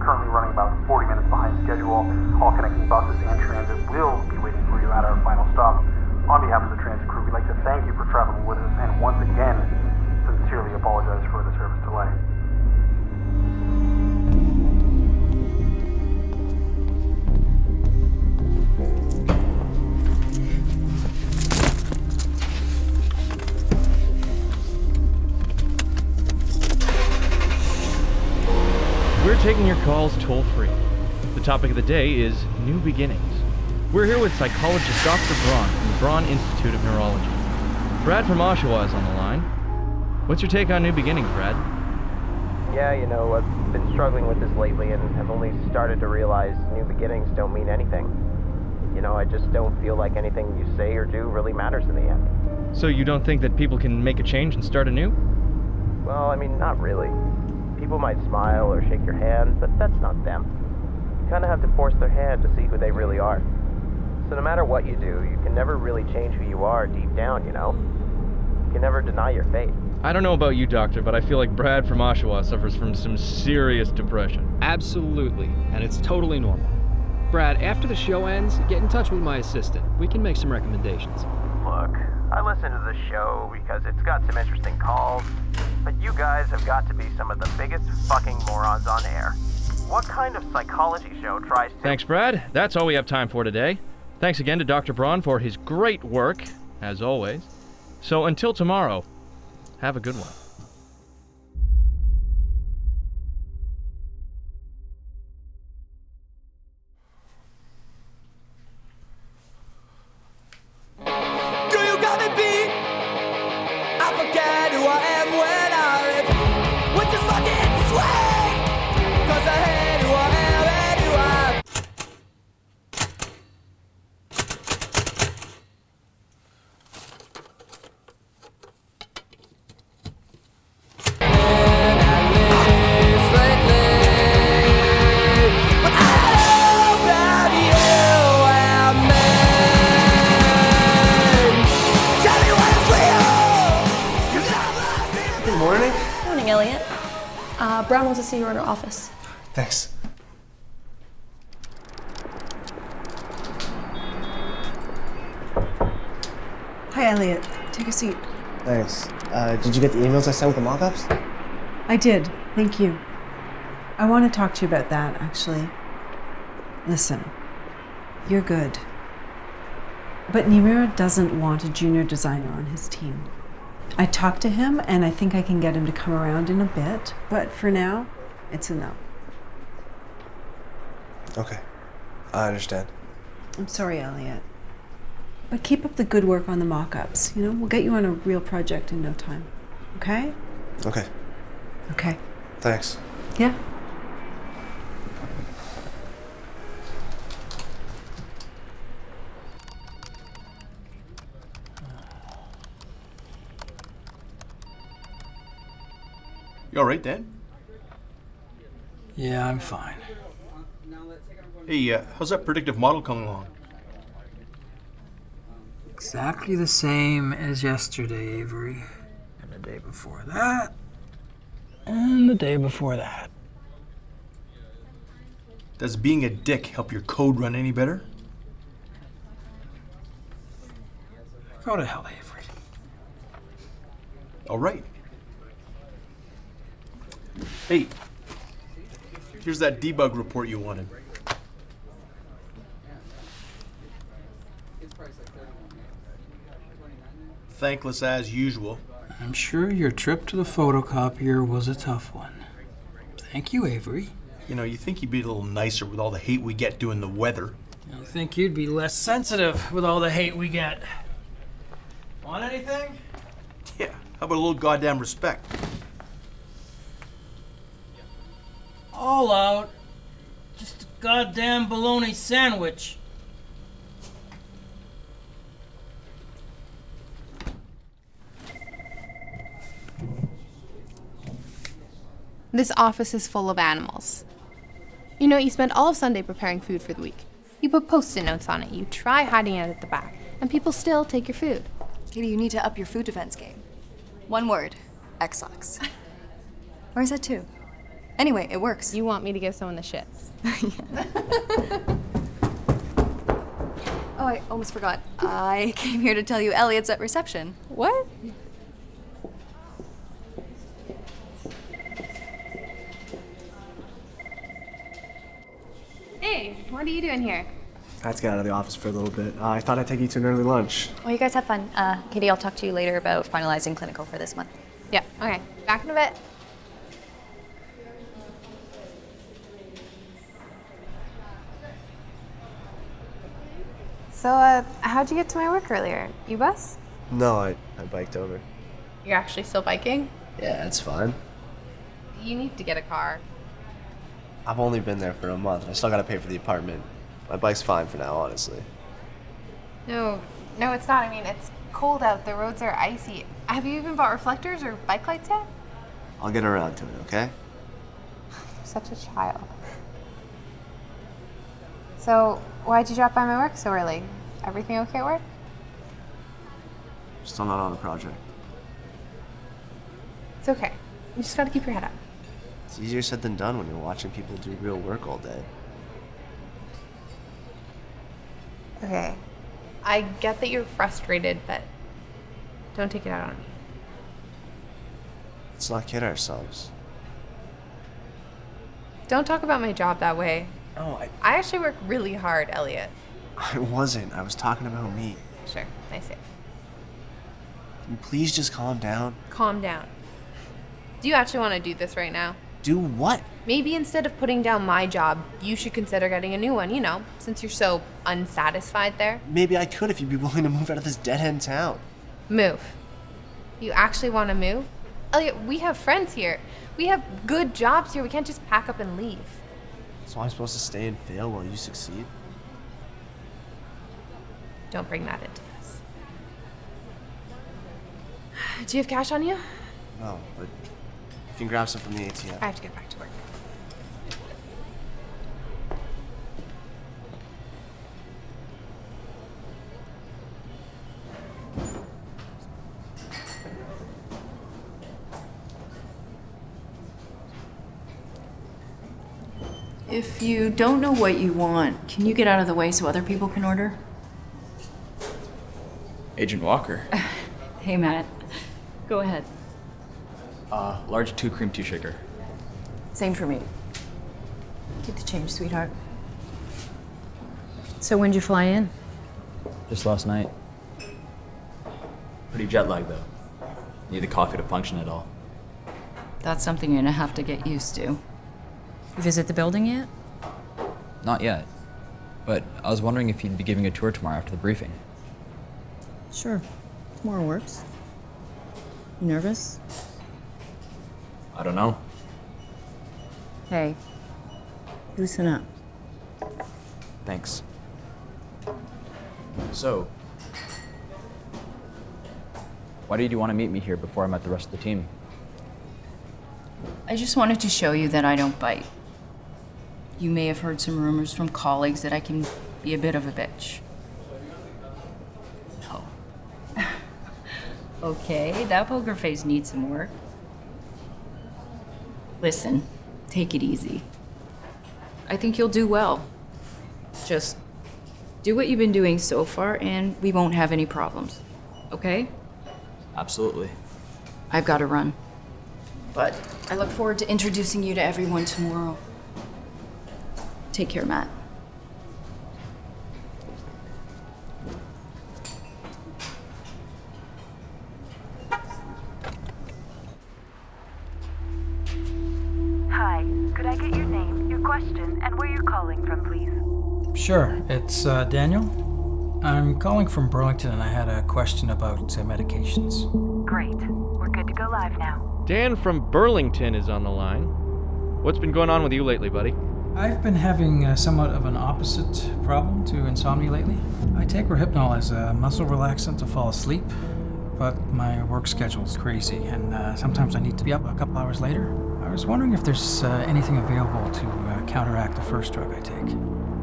currently running about 40 minutes behind schedule. All connecting buses and transit will be waiting for you at our final stop. On behalf of the transit crew, we'd like to thank you for traveling with us and once again, sincerely apologize for the service delay. We're taking your calls toll-free. The topic of the day is new beginnings. We're here with psychologist Dr. Braun from the Braun Institute of Neurology. Brad from Oshawa is on the line. What's your take on new beginnings, Brad? Yeah, I've been struggling with this lately and have only started to realize new beginnings don't mean anything. I just don't feel like anything you say or do really matters in the end. So you don't think that people can make a change and start anew? Well, not really. People might smile or shake your hand, but that's not them. You kind of have to force their hand to see who they really are. So no matter what you do, you can never really change who you are deep down, You can never deny your fate. I don't know about you, Doctor, but I feel like Brad from Oshawa suffers from some serious depression. Absolutely, and it's totally normal. Brad, after the show ends, get in touch with my assistant. We can make some recommendations. Look, I listen to the show because it's got some interesting calls, but you guys have got to be some of the biggest fucking morons on air. What kind of psychology show tries to... Thanks, Brad. That's all we have time for today. Thanks again to Dr. Braun for his great work, as always. So until tomorrow, have a good one. Elliot. Brown wants to see you in her office. Thanks. Hi, Elliot. Take a seat. Thanks. Did you get the emails I sent with the mock-ups? I did. Thank you. I want to talk to you about that, actually. Listen, you're good. But Nimira doesn't want a junior designer on his team. I talked to him, and I think I can get him to come around in a bit, but for now, it's a no. Okay. I understand. I'm sorry, Elliot. But keep up the good work on the mock-ups. We'll get you on a real project in no time. Okay? Okay. Okay. Thanks. Yeah. You all right, Dad? Yeah, I'm fine. Hey, how's that predictive model coming along? Exactly the same as yesterday, Avery. And the day before that. And the day before that. Does being a dick help your code run any better? Go to hell, Avery. All right. Hey, here's that debug report you wanted. Thankless as usual. I'm sure your trip to the photocopier was a tough one. Thank you, Avery. You think you'd be a little nicer with all the hate we get doing the weather. I think you'd be less sensitive with all the hate we get. Want anything? Yeah, how about a little goddamn respect? All out. Just a goddamn bologna sandwich. This office is full of animals. You spend all of Sunday preparing food for the week. You put Post-it notes on it, you try hiding it at the back, and people still take your food. Katie, you need to up your food defense game. One word, Xbox. Or is that two? Anyway, it works. You want me to give someone the shits. Oh, I almost forgot. I came here to tell you Elliot's at reception. What? Hey, what are you doing here? I had to get out of the office for a little bit. I thought I'd take you to an early lunch. Well, you guys have fun. Katie, I'll talk to you later about finalizing clinical for this month. Yeah, okay. Back in a bit. So, how'd you get to my work earlier? You bus? No, I biked over. You're actually still biking? Yeah, it's fine. You need to get a car. I've only been there for a month. I still gotta pay for the apartment. My bike's fine for now, honestly. No, it's not. I mean, it's cold out. The roads are icy. Have you even bought reflectors or bike lights yet? I'll get around to it, okay? You're such a child. So, why'd you drop by my work so early? Everything okay at work? Still not on the project. It's okay. You just gotta keep your head up. It's easier said than done when you're watching people do real work all day. Okay. I get that you're frustrated, but don't take it out on me. Let's not kid ourselves. Don't talk about my job that way. No, I actually work really hard, Elliot. I wasn't. I was talking about me. Sure, nice save. Can you please just calm down? Calm down. Do you actually want to do this right now? Do what? Maybe instead of putting down my job, you should consider getting a new one, since you're so unsatisfied there. Maybe I could if you'd be willing to move out of this dead-end town. Move. You actually want to move? Elliot, we have friends here. We have good jobs here. We can't just pack up and leave. So I'm supposed to stay and fail while you succeed? Don't bring that into this. Do you have cash on you? No, but you can grab some from the ATM. I have to get back to work. If you don't know what you want, can you get out of the way so other people can order? Agent Walker. Hey, Matt. Go ahead. Large 2 cream tea shaker. Same for me. Keep the change, sweetheart. So when'd you fly in? Just last night. Pretty jet lagged though. Need the coffee to function at all. That's something you're gonna have to get used to. You visit the building yet? Not yet. But I was wondering if you'd be giving a tour tomorrow after the briefing. Sure. Tomorrow works. You nervous? I don't know. Hey, loosen up. Thanks. So, why did you want to meet me here before I met the rest of the team? I just wanted to show you that I don't bite. You may have heard some rumors from colleagues that I can be a bit of a bitch. No. Okay, that poker face needs some work. Listen, take it easy. I think you'll do well. Just do what you've been doing so far and we won't have any problems. Okay? Absolutely. I've got to run. But I look forward to introducing you to everyone tomorrow. Take care, Matt. Hi, could I get your name, your question, and where you're calling from, please? Sure, it's Daniel. I'm calling from Burlington and I had a question about medications. Great. We're good to go live now. Dan from Burlington is on the line. What's been going on with you lately, buddy? I've been having somewhat of an opposite problem to insomnia lately. I take Rohypnol as a muscle relaxant to fall asleep, but my work schedule's crazy and sometimes I need to be up a couple hours later. I was wondering if there's anything available to counteract the first drug I take.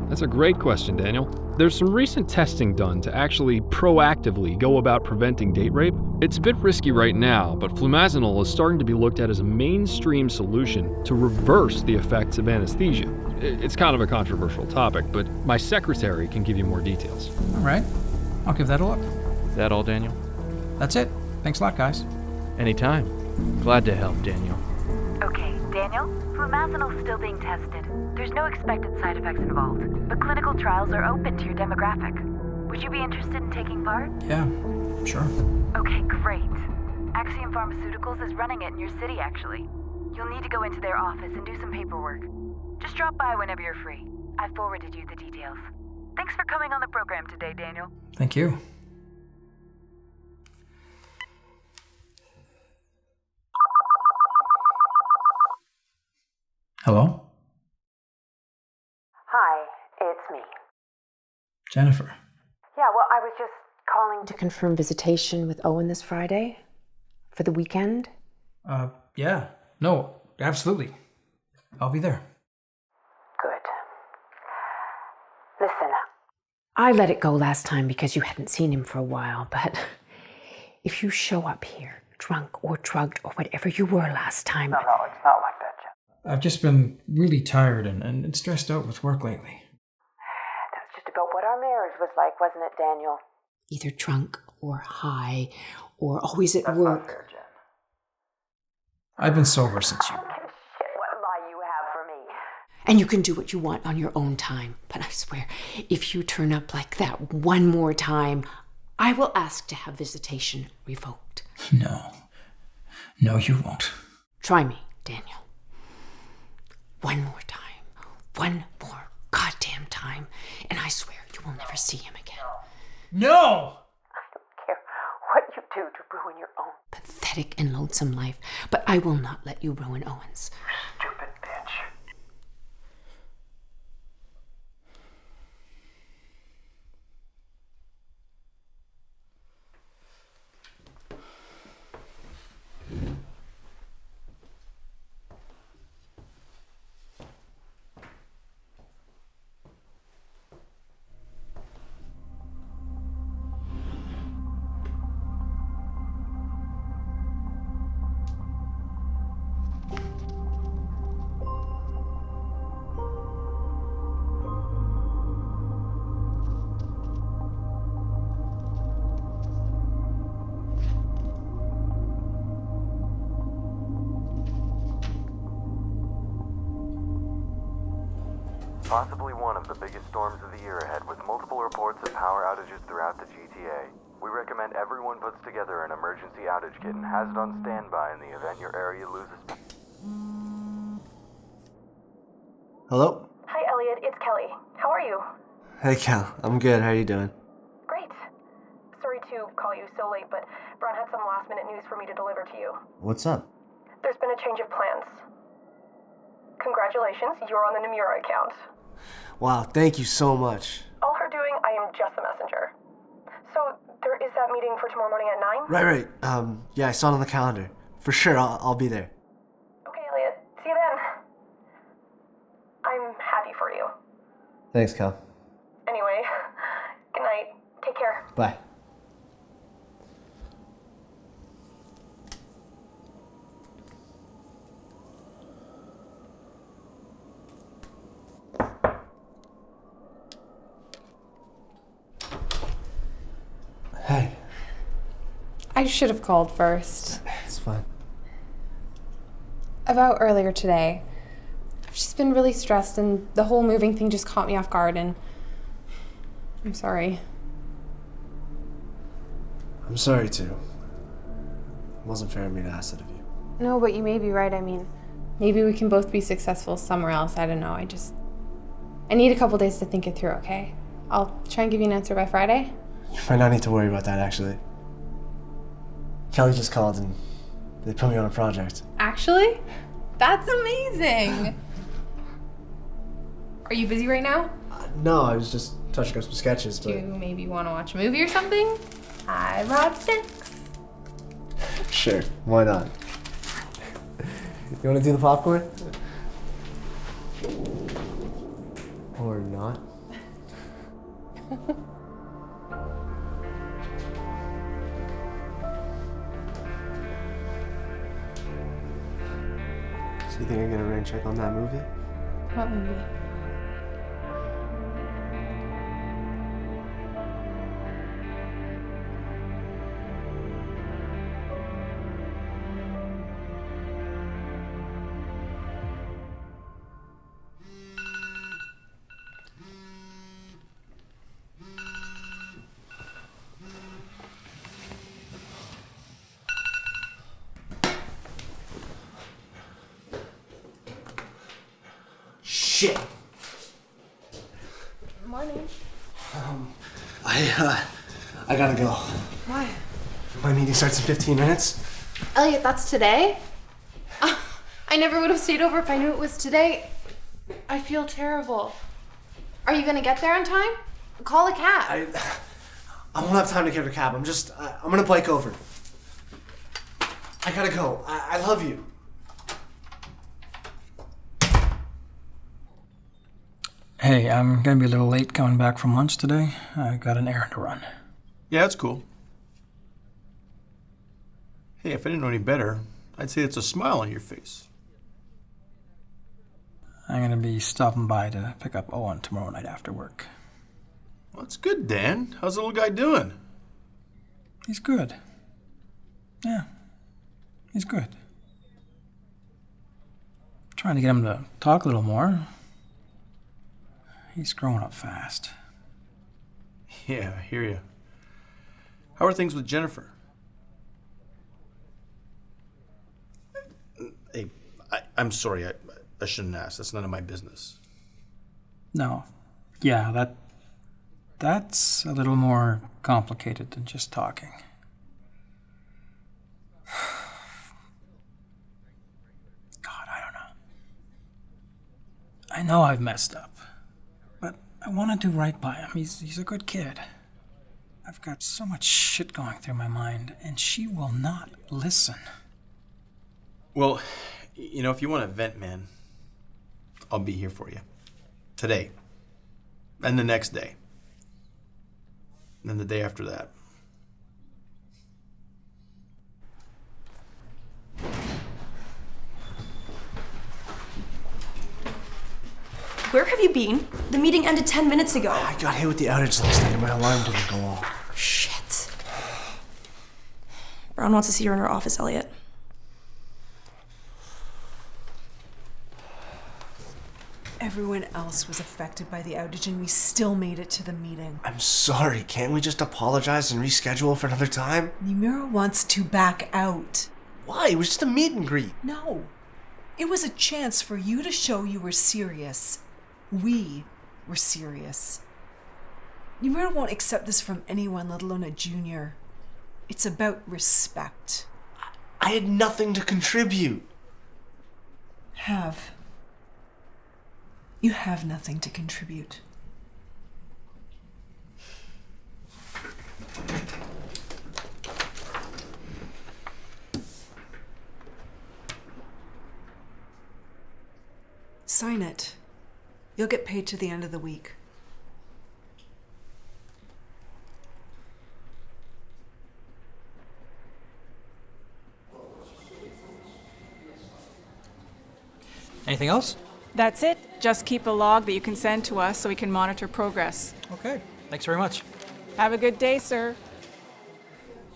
That's a great question, Daniel. There's some recent testing done to actually proactively go about preventing date rape. It's a bit risky right now, but flumazenol is starting to be looked at as a mainstream solution to reverse the effects of anesthesia. It's kind of a controversial topic, but my secretary can give you more details. All right. I'll give that a look. Is that all, Daniel? That's it. Thanks a lot, guys. Anytime. Glad to help, Daniel. Okay, Daniel, flumazenol's still being tested. There's no expected side effects involved, but clinical trials are open to your demographic. Would you be interested in taking part? Yeah, sure. Okay, great. Axiom Pharmaceuticals is running it in your city, actually. You'll need to go into their office and do some paperwork. Just drop by whenever you're free. I've forwarded you the details. Thanks for coming on the program today, Daniel. Thank you. Hello? Hi, it's me. Jennifer. Yeah, well, I was just calling to confirm visitation with Owen this Friday for the weekend. Yeah. No, absolutely. I'll be there. Good. Listen, I let it go last time because you hadn't seen him for a while, but if you show up here, drunk or drugged or whatever you were last time... No, it's not like that, Jen. I've just been really tired and stressed out with work lately. That's just about what our marriage was like, wasn't it, Daniel? Either drunk or high or always at work. Not fair, Jen. I've been sober since you. I don't give a shit what lie you have for me. And you can do what you want on your own time. But I swear, if you turn up like that one more time, I will ask to have visitation revoked. No. No, you won't. Try me, Daniel. One more time. One more goddamn time. And I swear you will never see him again. No! I don't care what you do to ruin your own pathetic and lonesome life, but I will not let you ruin Owen's. Stupid bitch. Possibly one of the biggest storms of the year ahead, with multiple reports of power outages throughout the GTA. We recommend everyone puts together an emergency outage kit and has it on standby in the event your area loses. Hello? Hi, Elliot. It's Kelly. How are you? Hey, Cal. I'm good. How are you doing? Great. Sorry to call you so late, but Braun had some last-minute news for me to deliver to you. What's up? There's been a change of plans. Congratulations, you're on the Nomura account. Wow, thank you so much. All her doing, I am just the messenger. So, there is that meeting for tomorrow morning at 9? Right. Yeah, I saw it on the calendar. For sure, I'll be there. Okay, Elliot. See you then. I'm happy for you. Thanks, Cal. Anyway, good night. Take care. Bye. Hey. I should have called first. It's fine. About earlier today. I've just been really stressed and the whole moving thing just caught me off guard and I'm sorry. I'm sorry too. It wasn't fair of me to ask that of you. No, but you may be right. I mean, maybe we can both be successful somewhere else. I don't know. I need a couple days to think it through, okay? I'll try and give you an answer by Friday. You might not need to worry about that, actually. Kelly just called and they put me on a project. Actually? That's amazing! Are you busy right now? No, I was just touching up some sketches, but... Do you maybe want to watch a movie or something? I brought snacks. Sure, why not? You want to do the popcorn? Or not? So you think I can get a rain check on that movie? What movie? Shit! Morning. I gotta go. Why? My meeting starts in 15 minutes. Elliot, that's today? I never would have stayed over if I knew it was today. I feel terrible. Are you gonna get there on time? Call a cab. I won't have time to get a cab. I'm gonna bike over. I gotta go. I love you. Hey, I'm gonna be a little late coming back from lunch today. I got an errand to run. Yeah, that's cool. Hey, if I didn't know any better, I'd say it's a smile on your face. I'm gonna be stopping by to pick up Owen tomorrow night after work. Well, that's good, Dan. How's the little guy doing? He's good. Yeah, he's good. Trying to get him to talk a little more. He's growing up fast. Yeah, I hear you. How are things with Jennifer? Hey, I'm sorry. I shouldn't ask. That's none of my business. No. Yeah, that's a little more complicated than just talking. God, I don't know. I know I've messed up. I want to do right by him. He's a good kid. I've got so much shit going through my mind, and she will not listen. Well, you know, if you want to vent, man, I'll be here for you. Today. And the next day. And then the day after that. Where have you been? The meeting ended 10 minutes ago. I got hit with the outage last night and my alarm didn't go off. Shit. Brown wants to see you in her office, Elliot. Everyone else was affected by the outage and we still made it to the meeting. I'm sorry. Can't we just apologize and reschedule for another time? Nimura wants to back out. Why? It was just a meet and greet. No. It was a chance for you to show you were serious. We were serious. Nimura won't accept this from anyone, let alone a junior. It's about respect. I had nothing to contribute. You have nothing to contribute. Sign it. You'll get paid to the end of the week. Anything else? That's it. Just keep a log that you can send to us so we can monitor progress. Okay. Thanks very much. Have a good day, sir.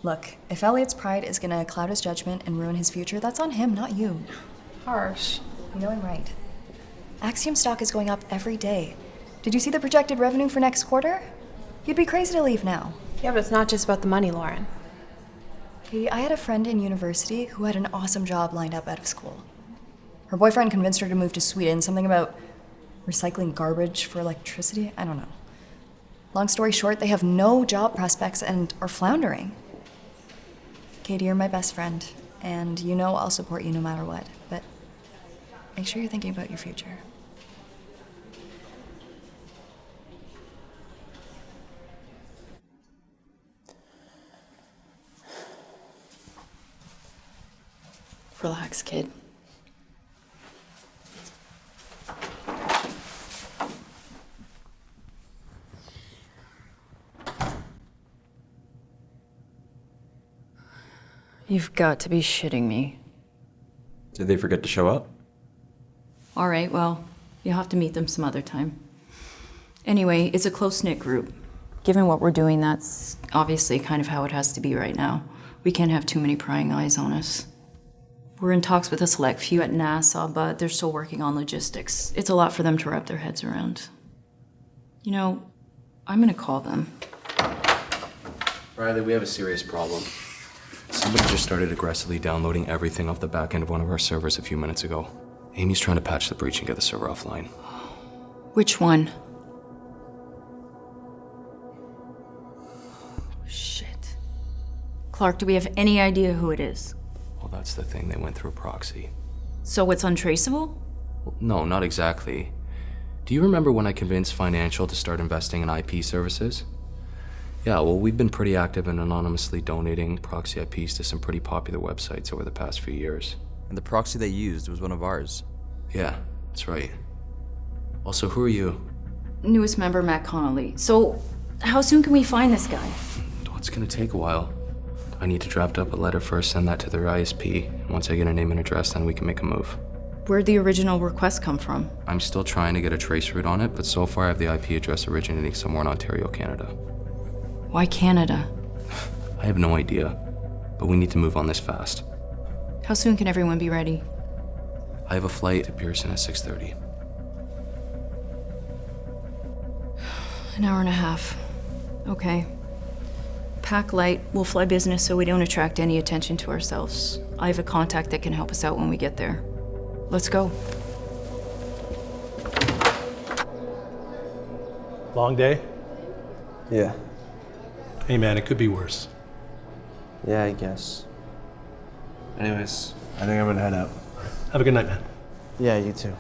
Look, if Elliot's pride is gonna cloud his judgment and ruin his future, that's on him, not you. Harsh. You know I'm right. Axiom stock is going up every day. Did you see the projected revenue for next quarter? You'd be crazy to leave now. Yeah, but it's not just about the money, Lauren. Katie, I had a friend in university who had an awesome job lined up out of school. Her boyfriend convinced her to move to Sweden, something about recycling garbage for electricity. I don't know. Long story short, they have no job prospects and are floundering. Katie, you're my best friend, and you know I'll support you no matter what, but make sure you're thinking about your future. Relax, kid. You've got to be shitting me. Did they forget to show up? All right, well, you'll have to meet them some other time. Anyway, it's a close-knit group. Given what we're doing, that's obviously kind of how it has to be right now. We can't have too many prying eyes on us. We're in talks with a select few at NASA, but they're still working on logistics. It's a lot for them to wrap their heads around. You know, I'm gonna call them. Riley, we have a serious problem. Somebody just started aggressively downloading everything off the back end of one of our servers a few minutes ago. Amy's trying to patch the breach and get the server offline. Which one? Shit. Clark, do we have any idea who it is? Well, that's the thing. They went through a proxy. So it's untraceable? Well, no, not exactly. Do you remember when I convinced Financial to start investing in IP services? Yeah, well, we've been pretty active in anonymously donating proxy IPs to some pretty popular websites over the past few years. And the proxy they used was one of ours. Yeah, that's right. Also, who are you? Newest member, Matt Connolly. So, how soon can we find this guy? Well, it's gonna take a while. I need to draft up a letter first, send that to their ISP, and once I get a name and address, then we can make a move. Where'd the original request come from? I'm still trying to get a trace route on it, but so far I have the IP address originating somewhere in Ontario, Canada. Why Canada? I have no idea, but we need to move on this fast. How soon can everyone be ready? I have a flight to Pearson at 6:30. An hour and a half. Okay. Pack light. We'll fly business so we don't attract any attention to ourselves. I have a contact that can help us out when we get there. Let's go. Long day? Yeah. Hey man, it could be worse. Yeah, I guess. Anyways, I think I'm gonna head out. Have a good night, man. Yeah, you too.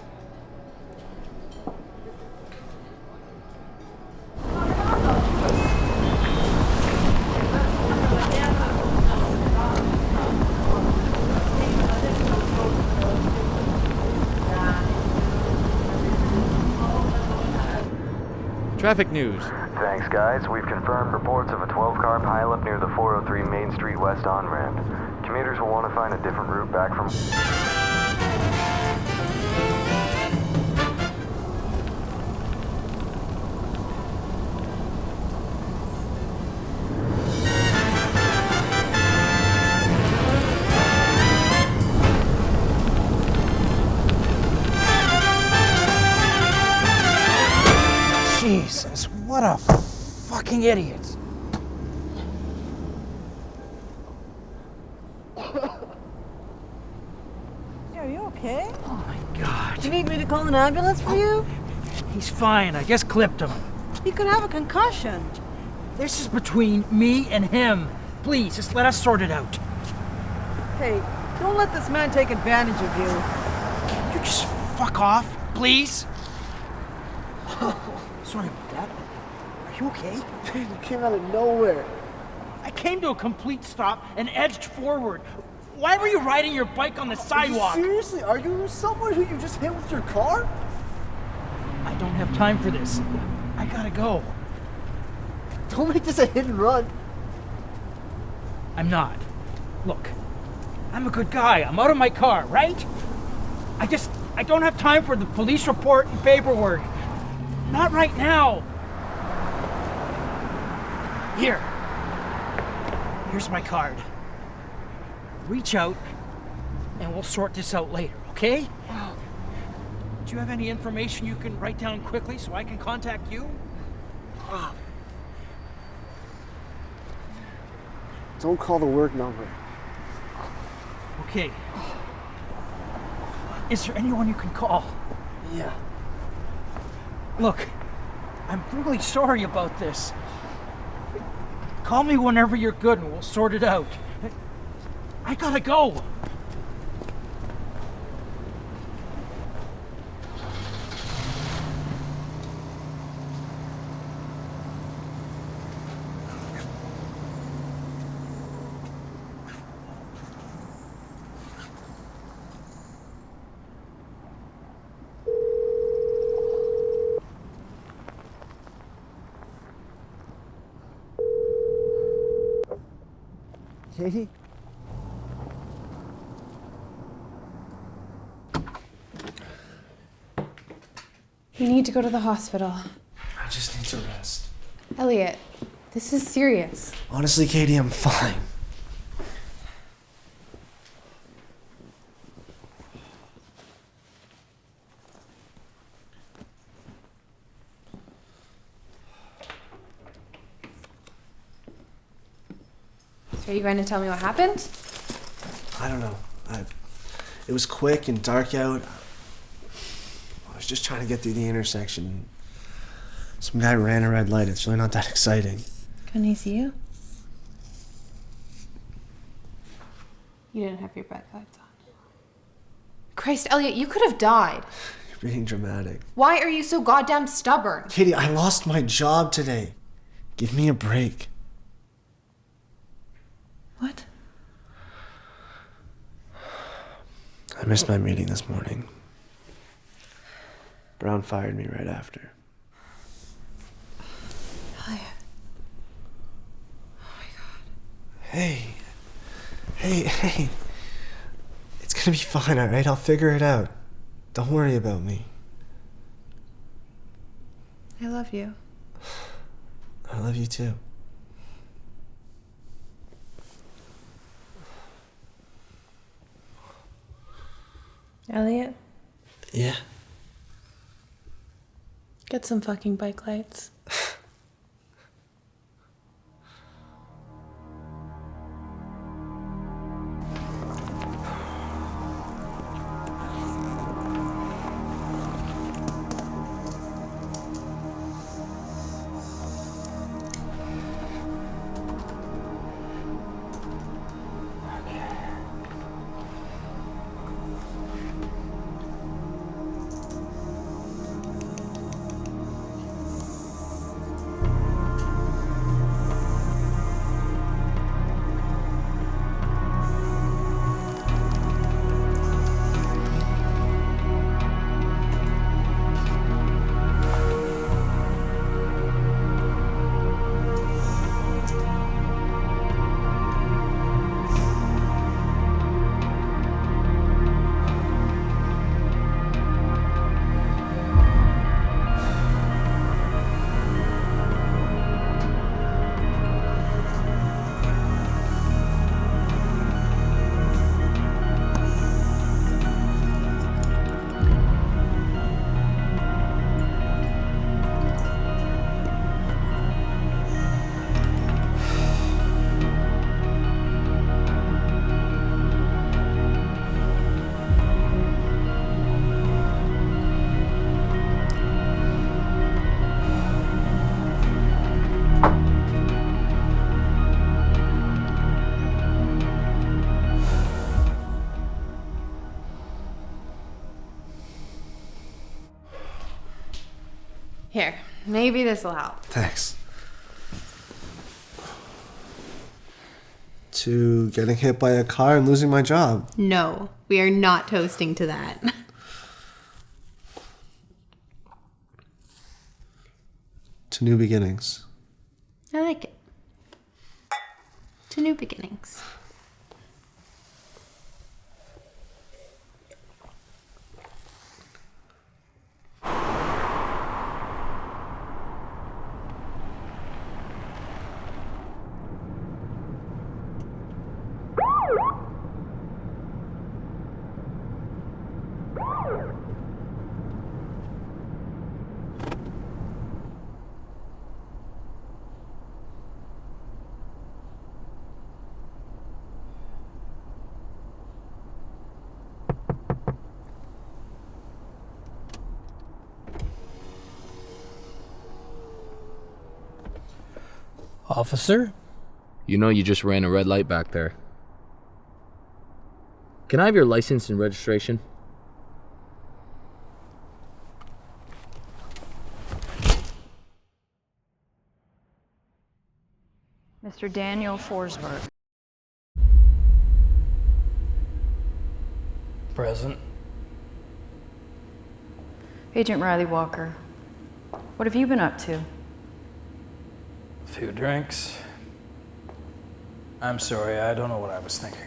Traffic news. Thanks, guys. We've confirmed reports of a 12-car pileup near the 403 Main Street West on-ramp. Commuters will want to find a different route back from... Jesus, what a fucking idiot. Are you okay? Oh my God. Do you need me to call an ambulance for you? He's fine. I just clipped him. He could have a concussion. This is between me and him. Please, just let us sort it out. Hey, don't let this man take advantage of you. Can you just fuck off, please? Sorry about that. Are you okay? You came out of nowhere. I came to a complete stop and edged forward. Why were you riding your bike on the sidewalk? Are you seriously arguing with someone who you just hit with your car? I don't have time for this. I gotta go. Don't make this a hit and run. I'm not. Look, I'm a good guy. I'm out of my car, right? I don't have time for the police report and paperwork. Not right now. Here's my card. Reach out, and we'll sort this out later, okay? Do you have any information you can write down quickly so I can contact you? Don't call the work number. Okay. Is there anyone you can call? Yeah. Look, I'm really sorry about this. Call me whenever you're good and we'll sort it out. I gotta go. Katie? You need to go to the hospital. I just need to rest. Elliot, this is serious. Honestly, Katie, I'm fine. So are you going to tell me what happened? I don't know. It was quick and dark out. I was just trying to get through the intersection. Some guy ran a red light. It's really not that exciting. Can I see you? You didn't have your back lights on. Christ, Elliot, you could have died. You're being dramatic. Why are you so goddamn stubborn? Katie, I lost my job today. Give me a break. What? I missed my meeting this morning. Brown fired me right after. Elliot. Hey. It's gonna be fine, alright? I'll figure it out. Don't worry about me. I love you. I love you too. Elliot, Yeah? get some fucking bike lights. Here, maybe this will help. Thanks. To getting hit by a car and losing my job. No, we are not toasting to that. To new beginnings. I like it. To new beginnings. Officer? You know you just ran a red light back there. Can I have your license and registration? Mr. Daniel Forsberg. Present. Agent Riley Walker. What have you been up to? A few drinks. I'm sorry, I don't know what I was thinking.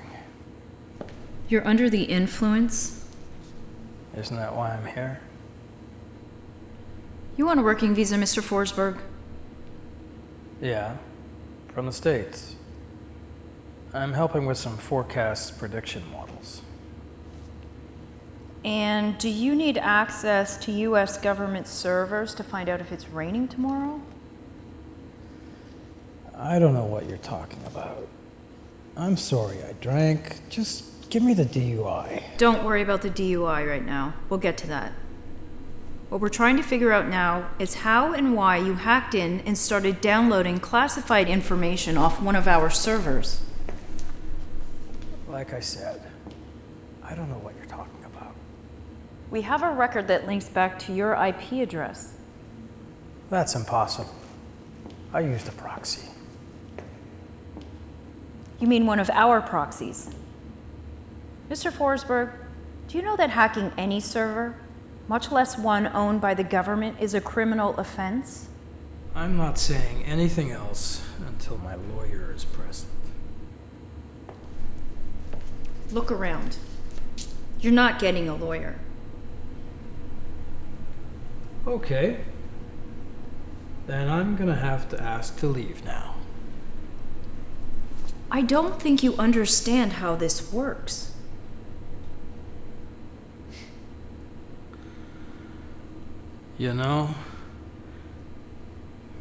You're under the influence? Isn't that why I'm here? You want a working visa, Mr. Forsberg? Yeah, from the States. I'm helping with some forecast prediction models. And do you need access to US government servers to find out if it's raining tomorrow? I don't know what you're talking about. I'm sorry I drank. Just give me the DUI. Don't worry about the DUI right now. We'll get to that. What we're trying to figure out now is how and why you hacked in and started downloading classified information off one of our servers. Like I said, I don't know what you're talking about. We have a record that links back to your IP address. That's impossible. I used a proxy. You mean one of our proxies? Mr. Forsberg, do you know that hacking any server, much less one owned by the government, is a criminal offense? I'm not saying anything else until my lawyer is present. Look around. You're not getting a lawyer. Okay. Then I'm gonna have to ask to leave now. I don't think you understand how this works. You know,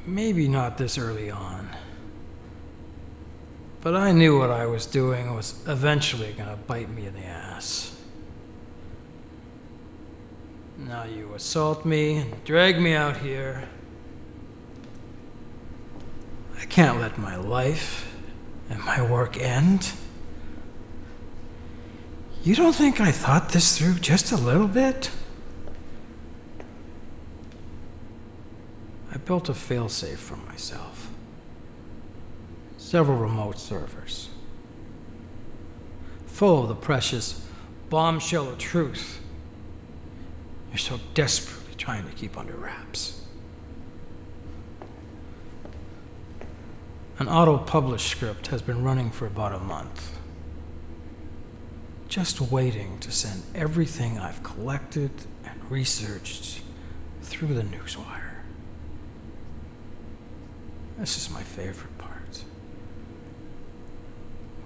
maybe not this early on, but I knew what I was doing was eventually gonna bite me in the ass. Now you assault me and drag me out here. I can't let my life and my work end. You don't think I thought this through just a little bit? I built a failsafe for myself. Several remote servers. Full of the precious bombshell of truth you're so desperately trying to keep under wraps. An auto-published script has been running for about a month. Just waiting to send everything I've collected and researched through the newswire. This is my favorite part.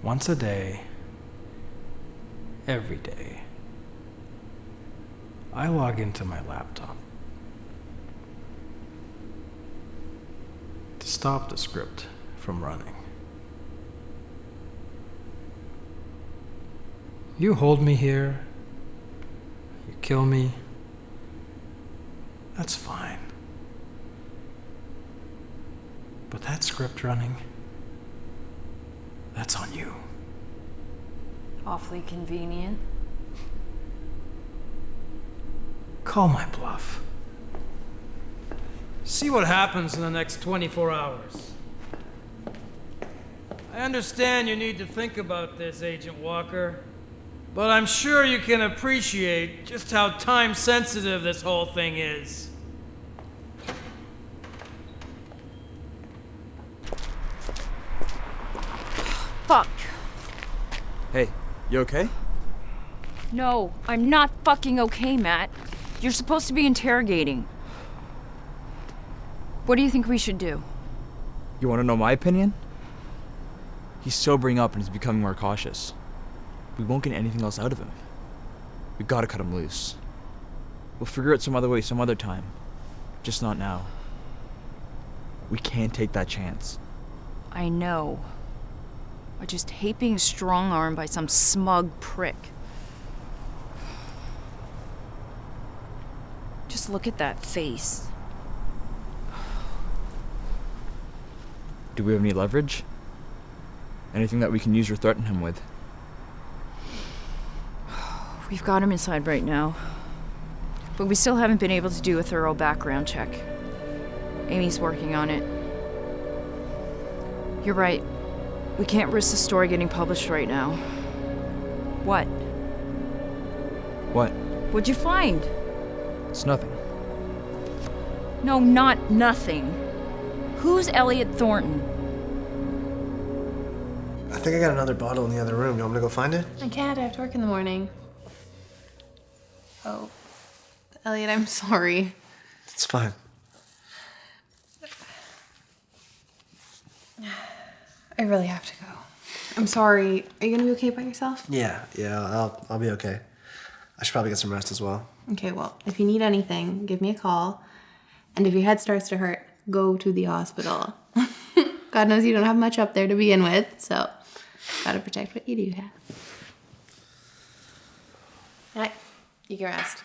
Once a day, every day, I log into my laptop to stop the script from running. You hold me here, you kill me, that's fine. But that script running, that's on you. Awfully convenient. Call my bluff. See what happens in the next 24 hours. I understand you need to think about this, Agent Walker, but I'm sure you can appreciate just how time-sensitive this whole thing is. Fuck. Hey, you okay? No, I'm not fucking okay, Matt. You're supposed to be interrogating. What do you think we should do? You want to know my opinion? He's sobering up and he's becoming more cautious. We won't get anything else out of him. We gotta cut him loose. We'll figure it some other way, some other time. Just not now. We can't take that chance. I know. I just hate being strong-armed by some smug prick. Just look at that face. Do we have any leverage? Anything that we can use or threaten him with? We've got him inside right now. But we still haven't been able to do a thorough background check. Amy's working on it. You're right. We can't risk the story getting published right now. What? What? What'd you find? It's nothing. No, not nothing. Who's Elliot Thornton? I think I got another bottle in the other room. You want me to go find it? I can't. I have to work in the morning. Oh. Elliot, I'm sorry. It's fine. I really have to go. I'm sorry. Are you gonna be okay by yourself? Yeah, I'll be okay. I should probably get some rest as well. Okay, well, if you need anything, give me a call. And if your head starts to hurt, go to the hospital. God knows you don't have much up there to begin with, so gotta protect what you do have. All right, you can rest.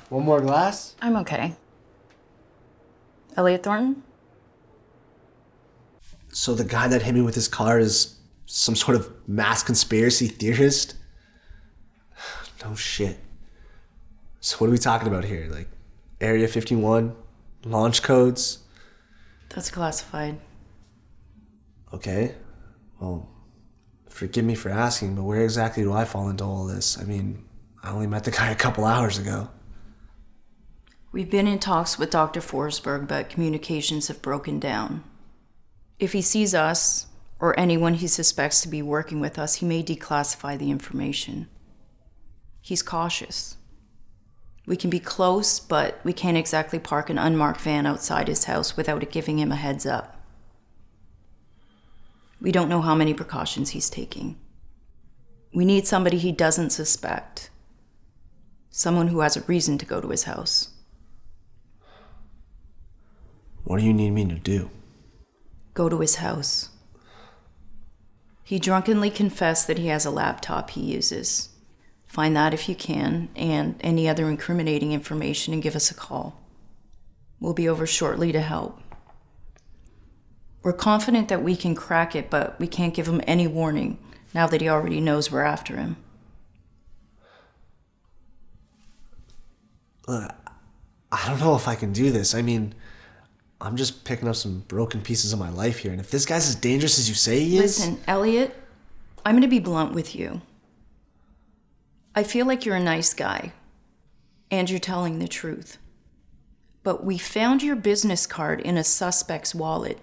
One more glass? I'm okay. Elliot Thornton? So the guy that hit me with his car is some sort of mass conspiracy theorist? No shit. So what are we talking about here? Like, Area 51? Launch codes? That's classified. Okay. Well, forgive me for asking, but where exactly do I fall into all this? I mean, I only met the guy a couple hours ago. We've been in talks with Dr. Forsberg, but communications have broken down. If he sees us, or anyone he suspects to be working with us, he may declassify the information. He's cautious. We can be close, but we can't exactly park an unmarked van outside his house without it giving him a heads up. We don't know how many precautions he's taking. We need somebody he doesn't suspect. Someone who has a reason to go to his house. What do you need me to do? Go to his house. He drunkenly confessed that he has a laptop he uses. Find that if you can, and any other incriminating information, and give us a call. We'll be over shortly to help. We're confident that we can crack it, but we can't give him any warning now that he already knows we're after him. Look, I don't know if I can do this. I mean, I'm just picking up some broken pieces of my life here, and if this guy's as dangerous as you say he is... Listen, Elliot, I'm gonna be blunt with you. I feel like you're a nice guy, and you're telling the truth. But we found your business card in a suspect's wallet.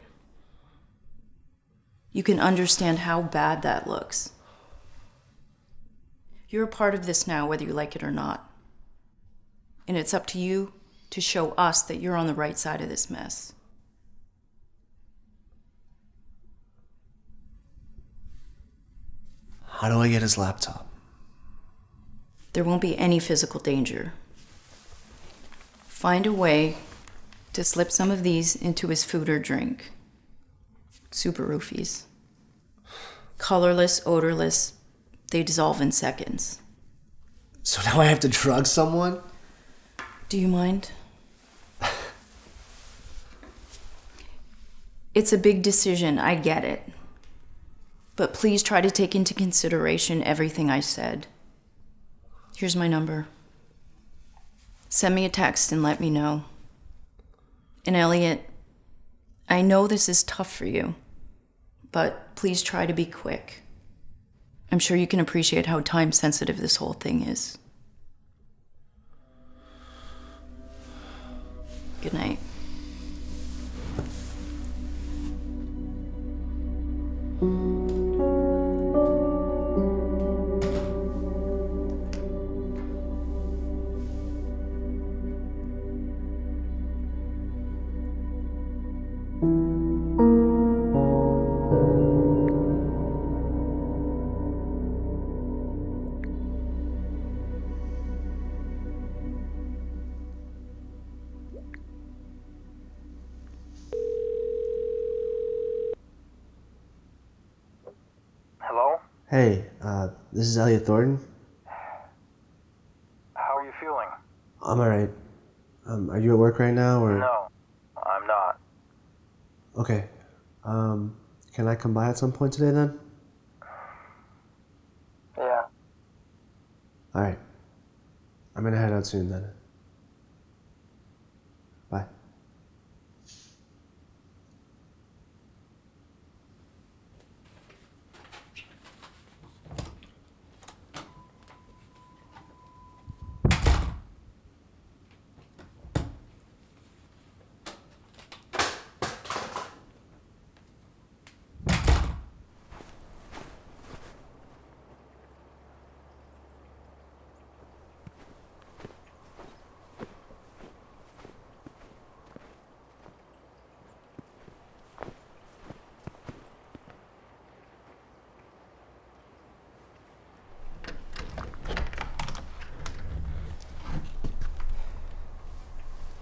You can understand how bad that looks. You're a part of this now, whether you like it or not. And it's up to you to show us that you're on the right side of this mess. How do I get his laptop? There won't be any physical danger. Find a way to slip some of these into his food or drink. Super roofies. Colorless, odorless, they dissolve in seconds. So now I have to drug someone? Do you mind? It's a big decision, I get it. But please try to take into consideration everything I said. Here's my number. Send me a text and let me know. And Elliot, I know this is tough for you, but please try to be quick. I'm sure you can appreciate how time-sensitive this whole thing is. Good night. Hey, this is Elliot Thornton. How are you feeling? I'm alright. Are you at work right now, or...? No, I'm not. Okay. Can I come by at some point today, then? Yeah. Alright. I'm gonna head out soon, then. Bye.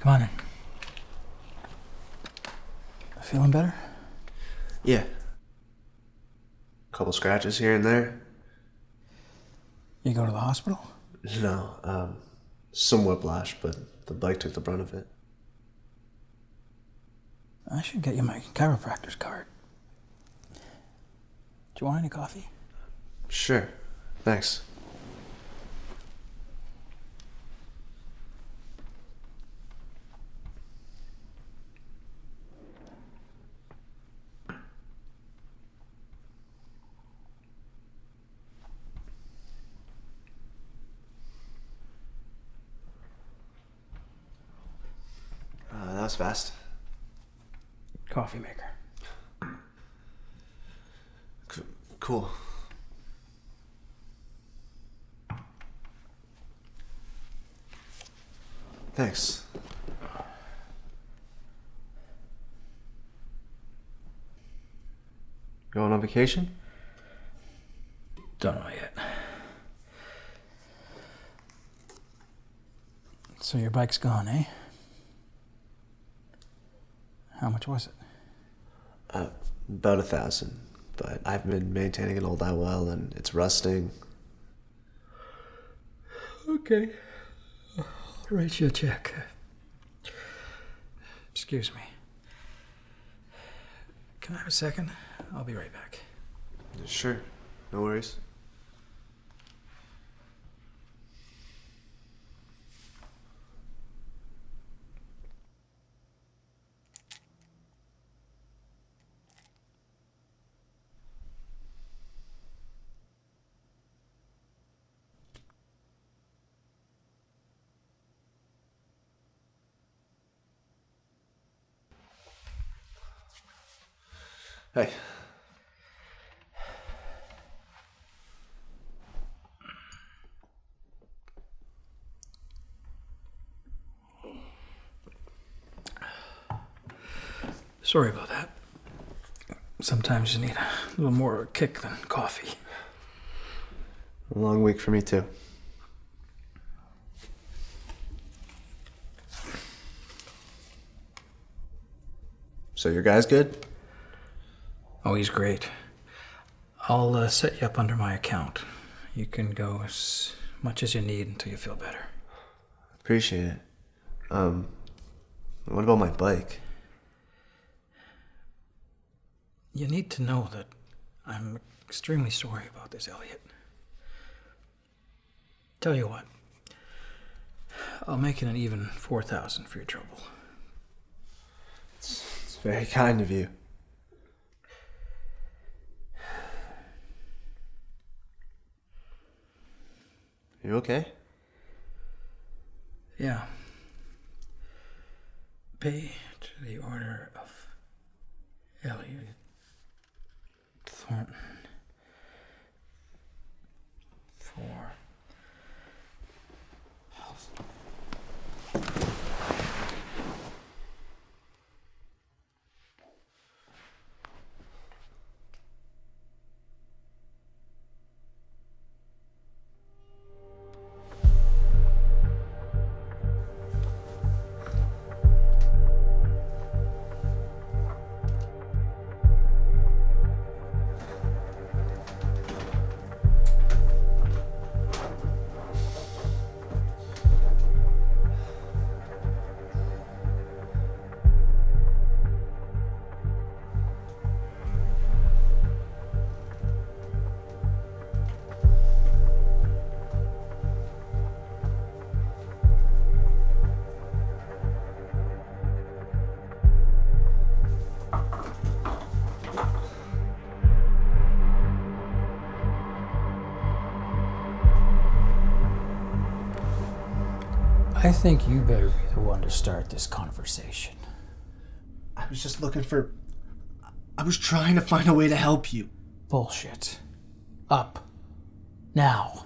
Come on in. Feeling better? Yeah. Couple scratches here and there. You go to the hospital? No, some whiplash, but the bike took the brunt of it. I should get you my chiropractor's card. Do you want any coffee? Sure. Thanks. That was fast. Coffee maker. Cool. Thanks. Going on vacation? Don't know yet. So your bike's gone, eh? How much was it? About 1,000, but I've been maintaining it all that well, and it's rusting. Okay. I'll write you a check. Excuse me. Can I have a second? I'll be right back. Sure. No worries. Hey. Sorry about that. Sometimes you need a little more kick than coffee. A long week for me, too. So your guy's good? Oh, he's great. I'll set you up under my account. You can go as much as you need until you feel better. Appreciate it. What about my bike? You need to know that I'm extremely sorry about this, Elliot. Tell you what, I'll make it an even 4,000 for your trouble. It's very kind of you. You okay? Yeah. Pay to the order of Elliot Thornton for health. I think you better be the one to start this conversation. I was just looking for... I was trying to find a way to help you. Bullshit. Up. Now.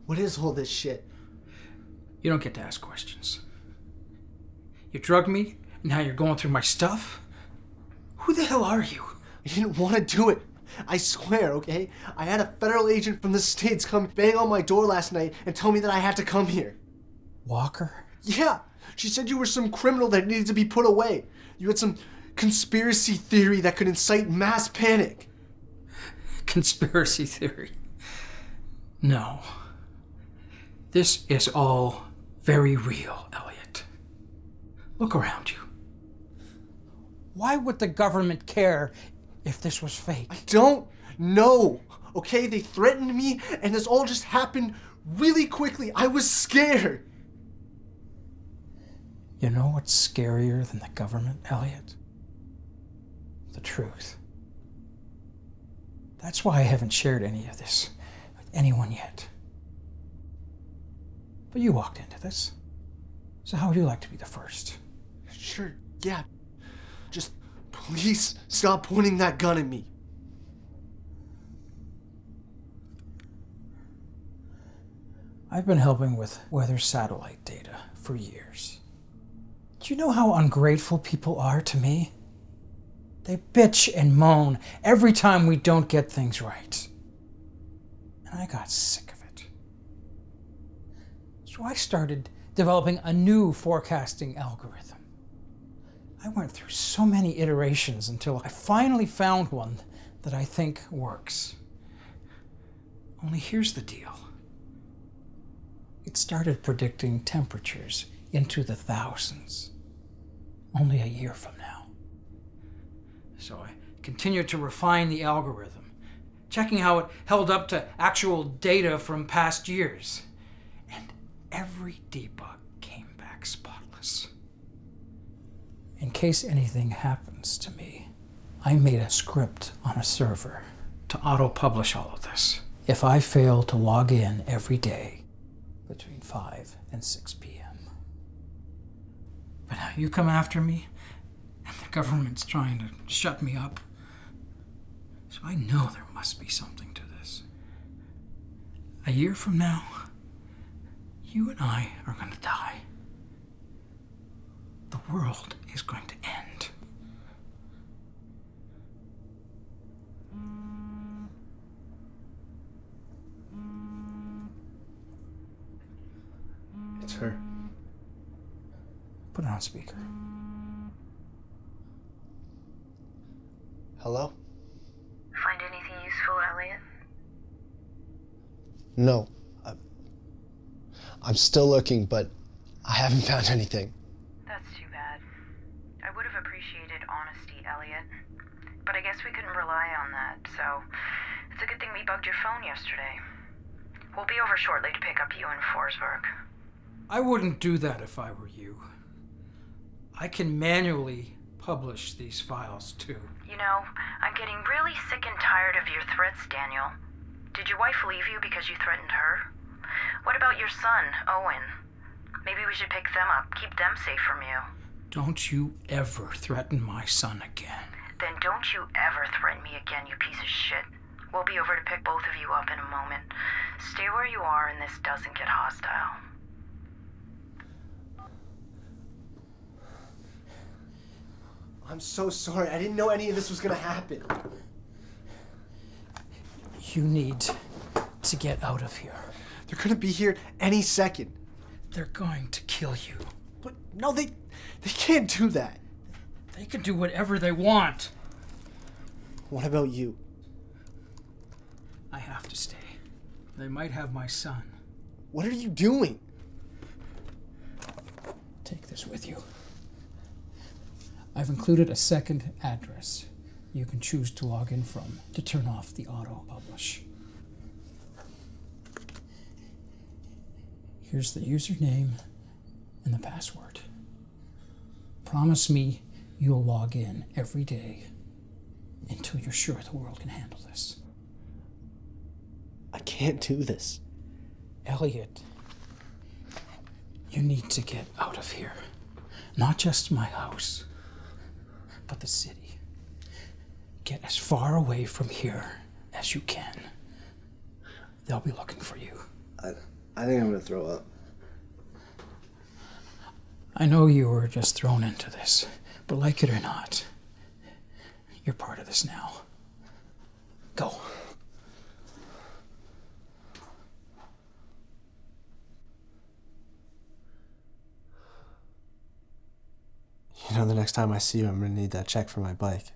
What is all this shit? You don't get to ask questions. You drugged me, and now you're going through my stuff? Who the hell are you? You didn't want to do it. I swear, okay? I had a federal agent from the States come bang on my door last night and tell me that I had to come here. Walker? Yeah. She said you were some criminal that needed to be put away. You had some conspiracy theory that could incite mass panic. Conspiracy theory? No. This is all very real, Elliot. Look around you. Why would the government care if this was fake? I don't know, okay? They threatened me, and this all just happened really quickly. I was scared. You know what's scarier than the government, Elliot? The truth. That's why I haven't shared any of this with anyone yet. But you walked into this. So how would you like to be the first? Sure, yeah. Just please stop pointing that gun at me. I've been helping with weather satellite data for years. Do you know how ungrateful people are to me? They bitch and moan every time we don't get things right. And I got sick of it. So I started developing a new forecasting algorithm. I went through so many iterations until I finally found one that I think works. Only here's the deal. It started predicting temperatures into the thousands only a year from now. So I continued to refine the algorithm, checking how it held up to actual data from past years. And every debug came back spotless. In case anything happens to me, I made a script on a server to auto-publish all of this if I fail to log in every day between 5 and 6 p.m. But now you come after me, and the government's trying to shut me up. So I know there must be something to this. A year from now, you and I are going to die. The world is going to end. It's her. Put it on speaker. Hello? Find anything useful, Elliot? No. I'm still looking, but I haven't found anything. That's too bad. I would have appreciated honesty, Elliot. But I guess we couldn't rely on that, so it's a good thing we bugged your phone yesterday. We'll be over shortly to pick up you in Forsberg. I wouldn't do that if I were you. I can manually publish these files too. You know, I'm getting really sick and tired of your threats, Daniel. Did your wife leave you because you threatened her? What about your son, Owen? Maybe we should pick them up, keep them safe from you. Don't you ever threaten my son again. Then don't you ever threaten me again, you piece of shit. We'll be over to pick both of you up in a moment. Stay where you are and this doesn't get hostile. I'm so sorry. I didn't know any of this was gonna happen. You need to get out of here. They're gonna be here any second. They're going to kill you. But no, they can't do that. They can do whatever they want. What about you? I have to stay. They might have my son. What are you doing? Take this with you. I've included a second address you can choose to log in from to turn off the auto-publish. Here's the username and the password. Promise me you'll log in every day until you're sure the world can handle this. I can't do this. Elliot, you need to get out of here. Not just my house, but the city. Get as far away from here as you can. They'll be looking for you. I think I'm gonna throw up. I know you were just thrown into this, but like it or not, You're part of this now. Go. You know, the next time I see you, I'm gonna need that check for my bike.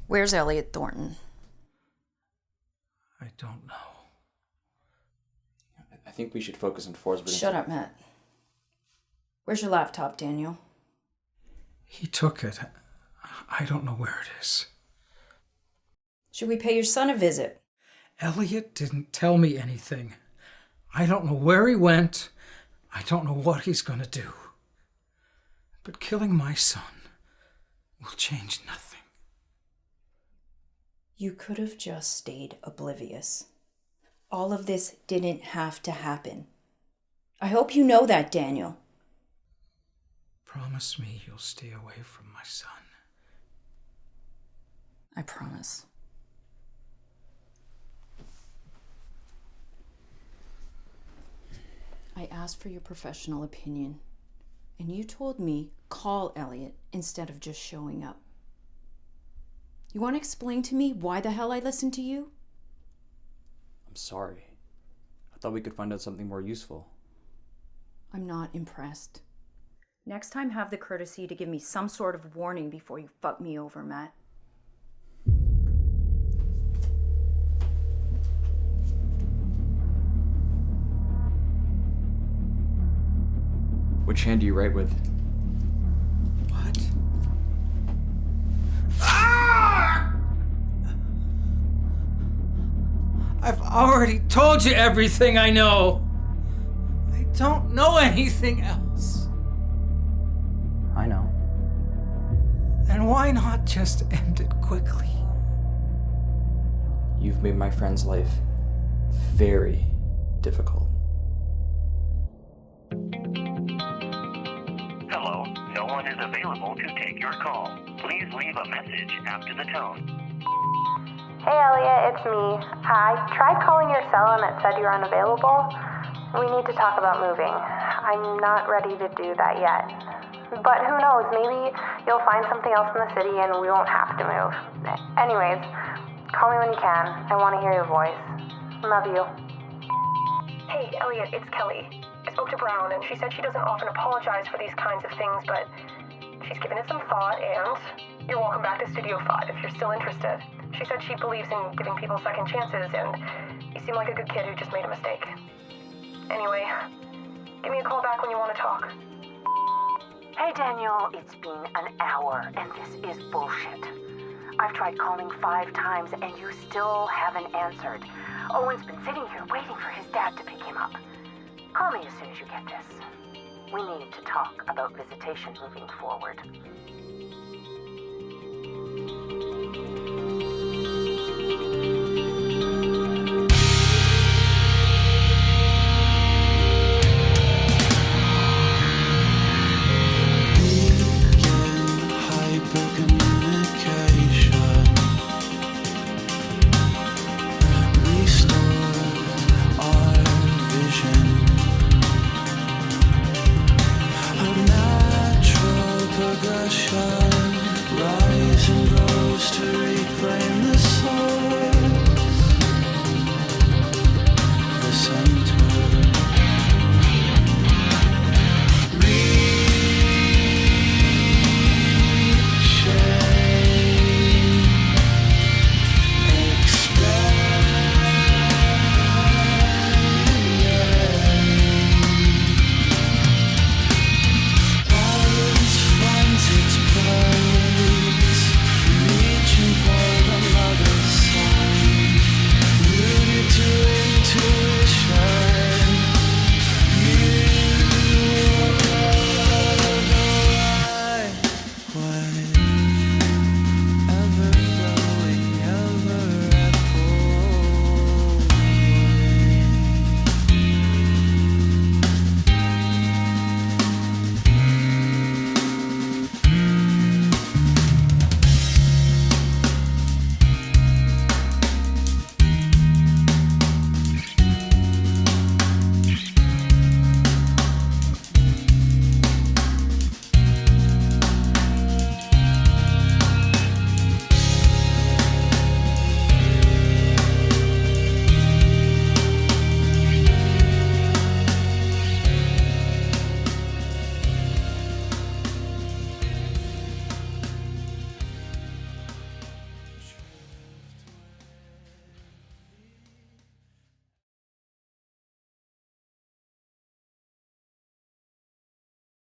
Where's Elliot Thornton? I don't know. I think we should focus on Forsberg. Shut up, Matt. Where's your laptop, Daniel? He took it. I don't know where it is. Should we pay your son a visit? Elliot didn't tell me anything. I don't know where he went. I don't know what he's gonna do. But killing my son will change nothing. You could have just stayed oblivious. All of this didn't have to happen. I hope you know that, Daniel. Promise me you'll stay away from my son. I promise. I asked for your professional opinion, and you told me call Elliot instead of just showing up. You want to explain to me why the hell I listened to you? I'm sorry. I thought we could find out something more useful. I'm not impressed. Next time, have the courtesy to give me some sort of warning before you fuck me over, Matt. Which hand do you write with? What? Ah! I've already told you everything I know. I don't know anything else. I know. And why not just end it quickly? You've made my friend's life very difficult. Hello, no one is available to take your call. Please leave a message after the tone. Hey Elliot, it's me. I tried calling your cell and it said you're unavailable. We need to talk about moving. I'm not ready to do that yet. But who knows, maybe you'll find something else in the city and we won't have to move. Anyways, call me when you can. I want to hear your voice. Love you. Hey Elliot, it's Kelly. I spoke to Brown and she said she doesn't often apologize for these kinds of things, but she's given it some thought and you're welcome back to Studio 5 if you're still interested. She said she believes in giving people second chances and you seem like a good kid who just made a mistake. Anyway, give me a call back when you want to talk. Hey Daniel, it's been an hour and this is bullshit. I've tried calling 5 times and you still haven't answered. Owen's been sitting here waiting for his dad to pick him up. Call me as soon as you get this. We need to talk about visitation moving forward.